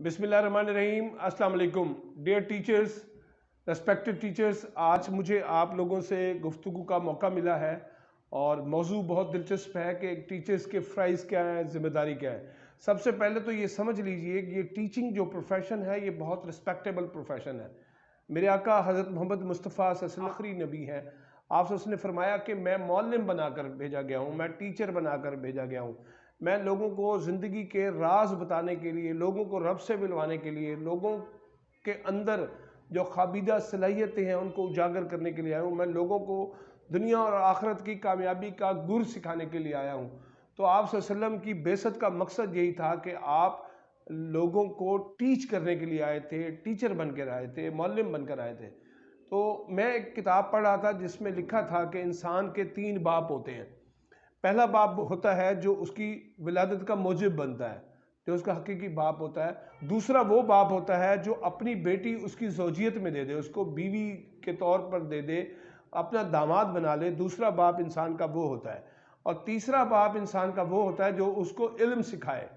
बिस्मिल्लाहिर्रहमानिर्रहीम। अस्सलाम वालेकुम डियर टीचर्स, रेस्पेक्टेड टीचर्स। आज मुझे आप लोगों से गुफ्तगू का मौका मिला है और मौजू बहुत दिलचस्प है कि टीचर्स के फ़राइज़ क्या हैं, ज़िम्मेदारी क्या है। सबसे पहले तो ये समझ लीजिए कि ये टीचिंग जो प्रोफेशन है ये बहुत रिस्पेक्टेबल प्रोफेशन है। मेरे आका हज़रत मोहम्मद मुस्तफ़ा सल्लल्लाहु अलैहि वसल्लम आखिरी नबी हैं। आपसे उसने फरमाया कि मैं मौल्लिम बनाकर भेजा गया हूँ, मैं टीचर बनाकर भेजा गया हूँ। मैं लोगों को ज़िंदगी के राज बताने के लिए, लोगों को रब से मिलवाने के लिए, लोगों के अंदर जो खाबिदा सलाहियतें हैं उनको उजागर करने के लिए आया हूँ। मैं लोगों को दुनिया और आखिरत की कामयाबी का गुर सिखाने के लिए आया हूँ। तो आप सल्लल्लाहु अलैहि वसल्लम की बेसत का मकसद यही था कि आप लोगों को टीच करने के लिए आए थे, टीचर बनकर आए थे, मौल्लिम बनकर आए थे। तो मैं एक किताब पढ़ रहा था जिसमें लिखा था कि इंसान के 3 बाप होते हैं। पहला बाप होता है जो उसकी विलादत का मूजिब बनता है, जो उसका हकीकी बाप होता है। दूसरा वो बाप होता है जो अपनी बेटी उसकी ज़ौजियत में दे दे, उसको बीवी के तौर पर दे दे, अपना दामाद बना ले। दूसरा बाप इंसान का वो होता है। और तीसरा बाप इंसान का वो होता है जो उसको इल्म सिखाए,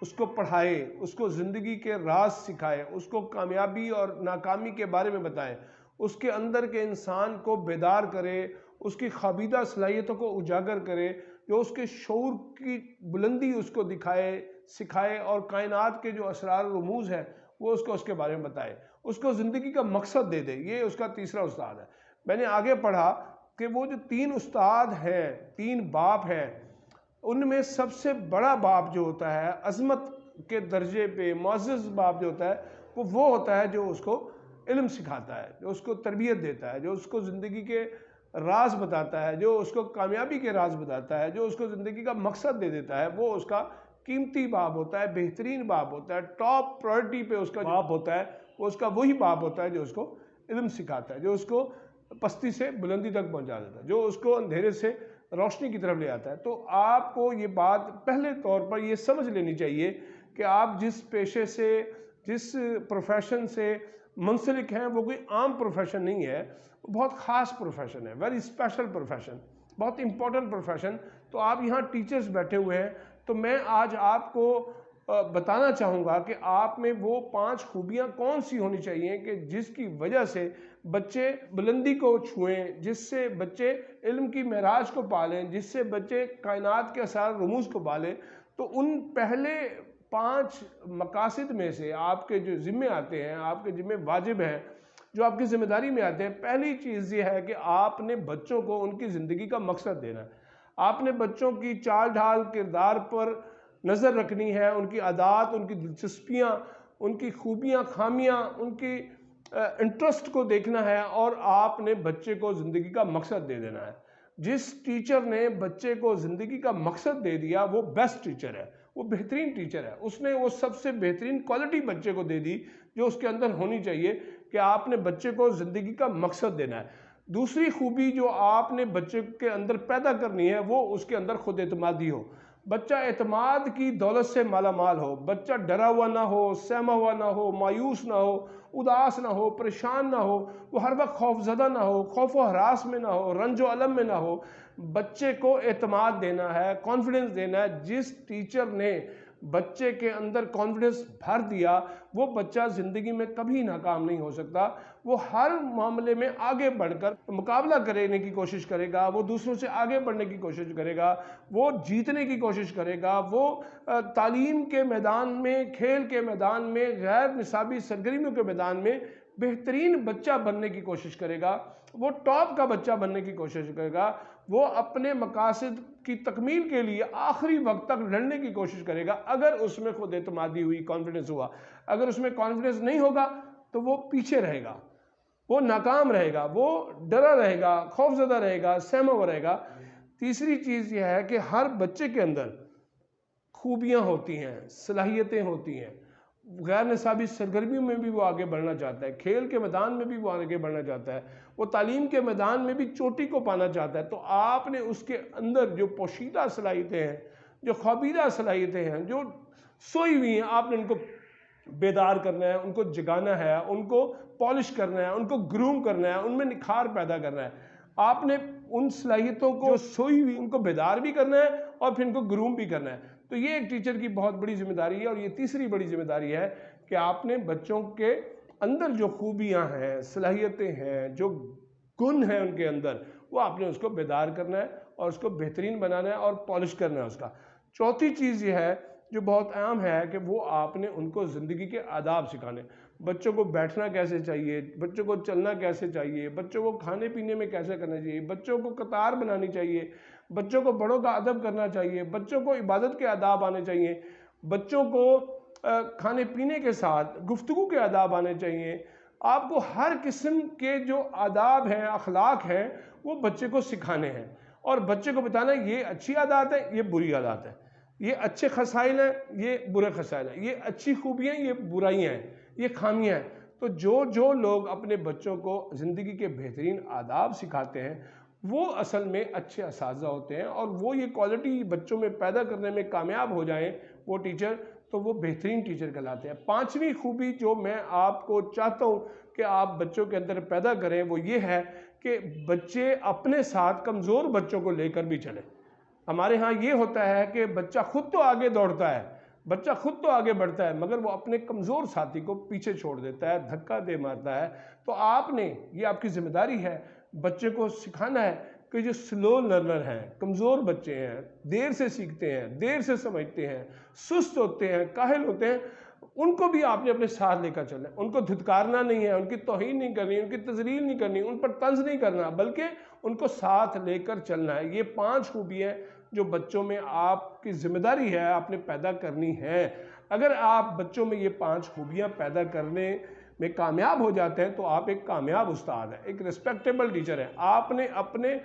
उसको पढ़ाए, उसको ज़िंदगी के राज सिखाए, उसको कामयाबी और नाकामी के बारे में बताए, उसके अंदर के इंसान को बेदार करे, उसकी खाबिदा सलाहियतों को उजागर करे, जो उसके शऊर की बुलंदी उसको दिखाए, सिखाए और कायनात के जो असरार रमूज़ हैं वो उसको उसके बारे में बताए, उसको ज़िंदगी का मकसद दे दे। ये उसका तीसरा उस्ताद है। मैंने आगे पढ़ा कि वो जो 3 उस्ताद हैं, 3 बाप हैं, उनमें सबसे बड़ा बाप जो होता है, अज़मत के दर्जे पे मुअज़्ज़ज़ बाप जो होता है, वो होता है जो उसको इल्म सिखाता है, जो उसको तरबियत देता है, जो उसको ज़िंदगी के राज बताता है, जो उसको कामयाबी के राज बताता है, जो उसको ज़िंदगी का मकसद दे देता है। वो उसका कीमती बाप होता है, बेहतरीन बाप होता है, टॉप प्रायोरिटी पे उसका बाप होता है। वो उसका वही बाप होता है जो उसको इल्म सिखाता है, जो उसको पस्ती से बुलंदी तक पहुंचा देता है, जो उसको अंधेरे से रोशनी की तरफ ले आता है। तो आपको ये बात पहले तौर पर ये समझ लेनी चाहिए कि आप जिस पेशे से, जिस प्रोफेशन से मुंसलिक हैं, वो कोई आम प्रोफेशन नहीं है, वो बहुत ख़ास प्रोफेशन है, वेरी स्पेशल प्रोफेशन, बहुत इंपॉर्टेंट प्रोफेशन। तो आप यहाँ टीचर्स बैठे हुए हैं, तो मैं आज आपको बताना चाहूँगा कि आप में वो 5 खूबियाँ कौन सी होनी चाहिए कि जिसकी वजह से बच्चे बुलंदी को छुएं, जिससे बच्चे इल्म की महराज को पालें, जिससे बच्चे कायनात के असरार रमूज़ को पालें। तो उन पहले 5 मकासद में से आपके जो ज़िम्मे आते हैं, आपके ज़िम्मे वाजिब हैं, जो आपकी ज़िम्मेदारी में आते हैं, पहली चीज़ ये है कि आपने बच्चों को उनकी ज़िंदगी का मकसद देना है। आपने बच्चों की चाल ढाल, किरदार पर नज़र रखनी है, उनकी आदात, उनकी दिलचस्पियाँ, उनकी खूबियाँ, खामियाँ, उनकी इंटरेस्ट को देखना है और आपने बच्चे को ज़िंदगी का मकसद दे देना है। जिस टीचर ने बच्चे को ज़िंदगी का मकसद दे दिया वो बेस्ट टीचर है, वो बेहतरीन टीचर है। उसने वो सबसे बेहतरीन क्वालिटी बच्चे को दे दी जो उसके अंदर होनी चाहिए कि आपने बच्चे को ज़िंदगी का मकसद देना है। दूसरी खूबी जो आपने बच्चे के अंदर पैदा करनी है वो उसके अंदर खुद एतमादी हो। बच्चा एतमाद की दौलत से माला माल हो, बच्चा डरा हुआ ना हो, सहमा हुआ ना हो, मायूस ना हो, उदास ना हो, परेशान ना हो, वो हर वक्त खौफजदा ना हो, खौफ व हरास में ना हो, रंजो अलम में ना हो। बच्चे को एतमाद देना है, कॉन्फिडेंस देना है। जिस टीचर ने बच्चे के अंदर कॉन्फिडेंस भर दिया वो बच्चा ज़िंदगी में कभी नाकाम नहीं हो सकता। वो हर मामले में आगे बढ़कर मुकाबला करने की कोशिश करेगा, वो दूसरों से आगे बढ़ने की कोशिश करेगा, वो जीतने की कोशिश करेगा, वो तालीम के मैदान में, खेल के मैदान में, गैर निसाबी सरगर्मियों के मैदान में बेहतरीन बच्चा बनने की कोशिश करेगा, वो टॉप का बच्चा बनने की कोशिश करेगा, वो अपने मकासद की तकमील के लिए आखिरी वक्त तक लड़ने की कोशिश करेगा अगर उसमें खुद एतमादी हुई, कॉन्फिडेंस हुआ। अगर उसमें कॉन्फिडेंस नहीं होगा तो वो पीछे रहेगा, वो नाकाम रहेगा, वो डरा रहेगा, खौफजदा रहेगा, सहमा हुआ रहेगा। तीसरी चीज़ यह है कि हर बच्चे के अंदर खूबियाँ होती हैं, सलाहियतें होती हैं। गैर निसाबी सरगर्मियों में भी वो आगे बढ़ना चाहता है, खेल के मैदान में भी वो आगे बढ़ना चाहता है, वो तालीम के मैदान में भी चोटी को पाना चाहता है। तो आपने उसके अंदर जो पोशीदा सलाहियतें हैं, जो ख्वाबीदा सलाहियतें हैं, जो सोई हुई हैं, आपने उनको बेदार करना है, उनको जगाना है, उनको पॉलिश करना है, उनको ग्रूम करना है, उनमें निखार पैदा करना है। आपने उन सलाहियतों को जो सोई हुई उनको बेदार भी करना है और फिर इनको ग्रूम भी करना है। तो ये एक टीचर की बहुत बड़ी जिम्मेदारी है। और ये तीसरी बड़ी जिम्मेदारी है कि आपने बच्चों के अंदर जो खूबियां हैं, सलाहियतें हैं, जो गुण हैं उनके अंदर, वो आपने उसको बेदार करना है और उसको बेहतरीन बनाना है और पॉलिश करना है उसका। चौथी चीज़ ये है जो बहुत अहम है कि वो आपने उनको ज़िंदगी के आदाब सिखाने। बच्चों को बैठना कैसे चाहिए, बच्चों को चलना कैसे चाहिए, बच्चों को खाने पीने में कैसे करना चाहिए, बच्चों को कतार बनानी चाहिए, बच्चों को बड़ों का अदब करना चाहिए, बच्चों को इबादत के आदाब आने चाहिए, बच्चों को खाने पीने के साथ गुफ्तगू के आदाब आने चाहिए। आपको हर किस्म के जो आदाब हैं, अखलाक हैं, वो बच्चे को सिखाने हैं और बच्चे को बताना ये अच्छी आदत है, ये बुरी आदत है, ये अच्छे खसाइल हैं, ये बुरे खसाइल हैं, ये अच्छी खूबियाँ, ये बुराइयाँ हैं, ये खामियाँ हैं। तो जो लोग अपने बच्चों को ज़िंदगी के बेहतरीन आदाब सिखाते हैं वो असल में अच्छे असातिज़ा होते हैं और वो ये क्वालिटी बच्चों में पैदा करने में कामयाब हो जाएं वो टीचर, तो वो बेहतरीन टीचर कहलाते हैं। पांचवी खूबी जो मैं आपको चाहता हूँ कि आप बच्चों के अंदर पैदा करें वो ये है कि बच्चे अपने साथ कमज़ोर बच्चों को लेकर भी चलें। हमारे यहाँ ये होता है कि बच्चा खुद तो आगे दौड़ता है, बच्चा खुद तो आगे बढ़ता है, मगर वो अपने कमज़ोर साथी को पीछे छोड़ देता है, धक्का दे मारता है। तो आपने, ये आपकी जिम्मेदारी है, बच्चे को सिखाना है कि जो स्लो लर्नर हैं, कमज़ोर बच्चे हैं, देर से सीखते हैं, देर से समझते हैं, सुस्त होते हैं, काहिल होते हैं, उनको भी आपने अपने साथ लेकर चलना है। उनको धिक्कारना नहीं है, उनकी तौहीन नहीं करनी, उनकी तजलील नहीं करनी, उन पर तंज नहीं करना, बल्कि उनको साथ लेकर चलना है। ये 5 खूबियाँ जो बच्चों में आपकी जिम्मेदारी है, आपने पैदा करनी है। अगर आप बच्चों में ये 5 खूबियाँ पैदा करने में कामयाब हो जाते हैं तो आप एक कामयाब उस्ताद हैं, एक रिस्पेक्टेबल टीचर हैं। आपने अपने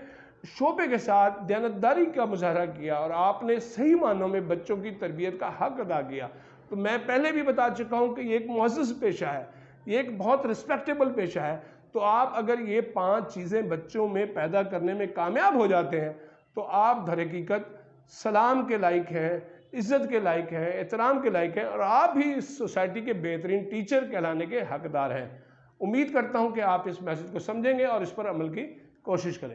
शोबे के साथ दयानतदारी का मुजाहरा किया और आपने सही मानों में बच्चों की तरबियत का हक अदा किया। तो मैं पहले भी बता चुका हूँ कि ये एक मुअज़्ज़ज़ पेशा है, ये एक बहुत रिस्पेक्टेबल पेशा है। तो आप अगर ये 5 चीज़ें बच्चों में पैदा करने में कामयाब हो जाते हैं तो आप दर हकीकत सलाम के लायक हैं, इज़्ज़त के लायक हैं, एहतराम के लायक हैं और आप भी इस सोसाइटी के बेहतरीन टीचर कहलाने के हकदार हैं। उम्मीद करता हूँ कि आप इस मैसेज को समझेंगे और इस पर अमल की कोशिश करेंगे।